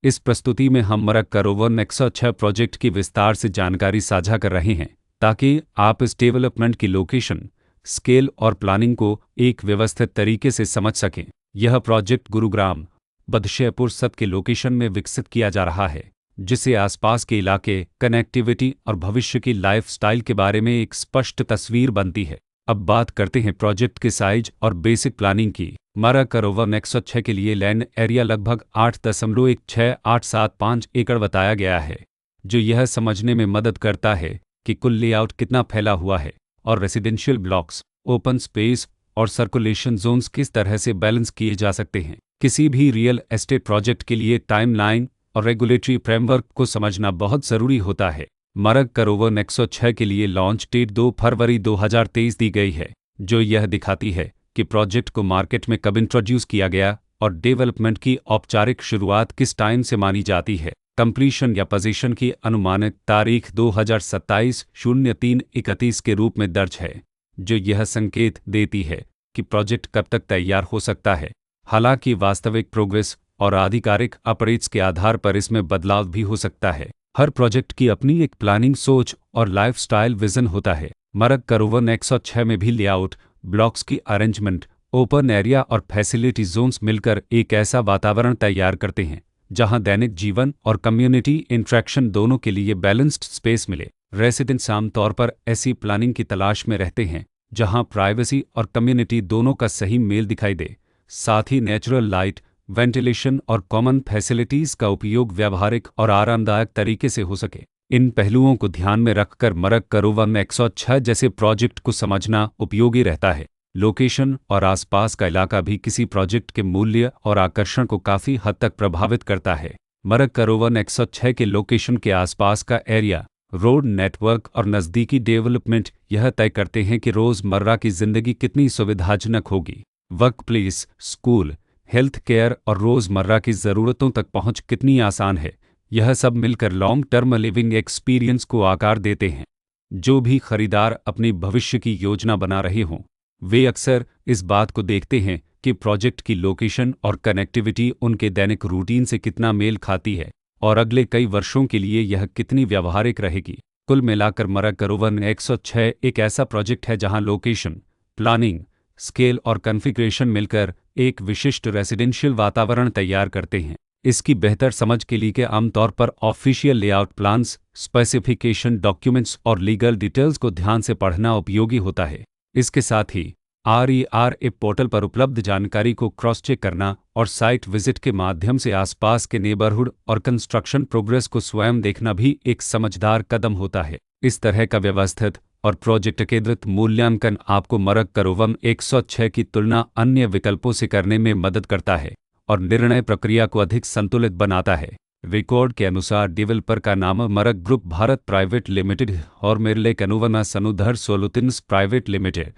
इस प्रस्तुति में हम मरग करोवन 106 प्रोजेक्ट की विस्तार से जानकारी साझा कर रहे हैं ताकि आप इस डेवलपमेंट की लोकेशन, स्केल और प्लानिंग को एक व्यवस्थित तरीके से समझ सकें। यह प्रोजेक्ट गुरुग्राम, बदशेहपुर सत के लोकेशन में विकसित किया जा रहा है, जिससे आसपास के इलाके, कनेक्टिविटी और भविष्य की लाइफस्टाइल के बारे में एक स्पष्ट तस्वीर बनती है। अब बात करते हैं प्रोजेक्ट के साइज और बेसिक प्लानिंग की। मरग करोवन 106 के लिए लैंड एरिया लगभग 8.16875 एकड़ बताया गया है, जो यह समझने में मदद करता है कि कुल लेआउट कितना फैला हुआ है और रेसिडेंशियल ब्लॉक्स, ओपन स्पेस और सर्कुलेशन जोन्स किस तरह से बैलेंस किए जा सकते हैं। किसी भी रियल एस्टेट प्रोजेक्ट के लिए टाइमलाइन और रेगुलेटरी फ्रेमवर्क को समझना बहुत ज़रूरी होता है। मरग करोवन 106 के लिए लॉन्च डेट 2 फरवरी 2023 दी गई है, जो यह दिखाती है कि प्रोजेक्ट को मार्केट में कब इंट्रोड्यूस किया गया और डेवलपमेंट की औपचारिक शुरुआत किस टाइम से मानी जाती है। कंप्लीशन या पोजीशन की अनुमानित तारीख 2027-03-31 के रूप में दर्ज है, जो यह संकेत देती है कि प्रोजेक्ट कब तक तैयार हो सकता है। हालांकि वास्तविक प्रोग्रेस और आधिकारिक अपडेट्स के आधार पर इसमें बदलाव भी हो सकता है। हर प्रोजेक्ट की अपनी एक प्लानिंग सोच और लाइफस्टाइल विजन होता है। मरग करोवन 106 में भी लेआउट, ब्लॉक्स की अरेंजमेंट, ओपन एरिया और फैसिलिटी जोन्स मिलकर एक ऐसा वातावरण तैयार करते हैं जहां दैनिक जीवन और कम्युनिटी इंटरेक्शन दोनों के लिए बैलेंस्ड स्पेस मिले। रेसिडेंट्स आमतौर पर ऐसी प्लानिंग की तलाश में रहते हैं जहां प्राइवेसी और कम्युनिटी दोनों का सही मेल दिखाई दे, साथ ही नेचुरल लाइट, वेंटिलेशन और कॉमन फैसिलिटीज का उपयोग व्यावहारिक और आरामदायक तरीके से हो सके। इन पहलुओं को ध्यान में रखकर मरग करोवन 106 जैसे प्रोजेक्ट को समझना उपयोगी रहता है। लोकेशन और आसपास का इलाका भी किसी प्रोजेक्ट के मूल्य और आकर्षण को काफ़ी हद तक प्रभावित करता है। मरग करोवन 106 के लोकेशन के आसपास का एरिया, रोड नेटवर्क और नज़दीकी डेवलपमेंट यह तय करते हैं कि रोज़मर्रा की ज़िंदगी कितनी सुविधाजनक होगी। Work place, school, health care और रोज़मर्रा की ज़रूरतों तक पहुंच कितनी आसान है। यह सब मिलकर लॉन्ग टर्म लिविंग एक्सपीरियंस को आकार देते हैं। जो भी खरीदार अपनी भविष्य की योजना बना रहे हों, वे अक्सर इस बात को देखते हैं कि प्रोजेक्ट की लोकेशन और कनेक्टिविटी उनके दैनिक रूटीन से कितना मेल खाती है और अगले कई वर्षों के लिए यह कितनी व्यावहारिक रहेगी। कुल मिलाकर मरग करोवन 106 एक ऐसा प्रोजेक्ट है जहां लोकेशन, प्लानिंग, स्केल और कॉन्फ़िगरेशन मिलकर एक विशिष्ट रेसिडेंशियल वातावरण तैयार करते हैं। इसकी बेहतर समझ के लिए आमतौर पर official layout plans, specification documents और लीगल डिटेल्स को ध्यान से पढ़ना उपयोगी होता है। इसके साथ ही RERA पोर्टल पर उपलब्ध जानकारी को क्रॉस चेक करना और साइट विजिट के माध्यम से आसपास के नेबरहुड और कंस्ट्रक्शन प्रोग्रेस को स्वयं देखना भी एक समझदार कदम होता है। इस तरह का व्यवस्थित और प्रोजेक्ट केंद्रित मूल्यांकन आपको मरग करोवन 106 की तुलना अन्य विकल्पों से करने में मदद करता है और निर्णय प्रक्रिया को अधिक संतुलित बनाता है। रिकॉर्ड के अनुसार डेवलपर का नाम मरग ग्रुप भारत प्राइवेट लिमिटेड और मेरले कनुवना सनुधर सोलुतिन्स प्राइवेट लिमिटेड